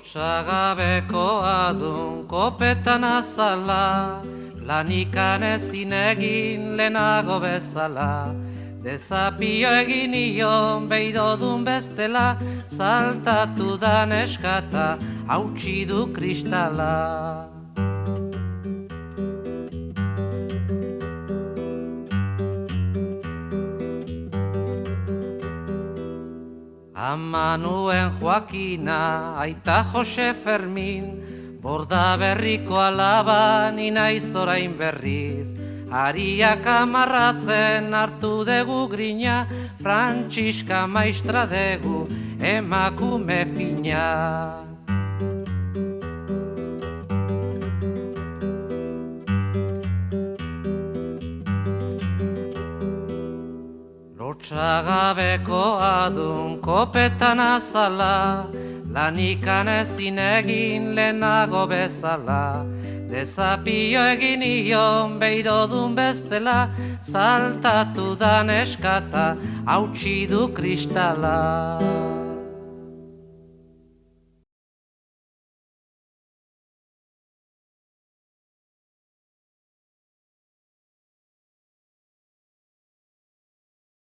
Lotsagabeko adun kopetan azala, lanikan ezin egin lehenago bezala. Desapio egin ion beidodun bestela, saltatu da neskata, hautsi du kristala. Ama nuen Joakina, aita Jose Fermin, borda berriko alaba ni naiz orain berriz. Ariak amarratzen hartu dugu grina, Frantziska maistra dugu emakume fina. Lotsagabeko adun kopetan azala, lanikan ezin egin lehenago bezala. Desapio egin ion beidodun bestela, saltatu da neskata, hautsi du kristala.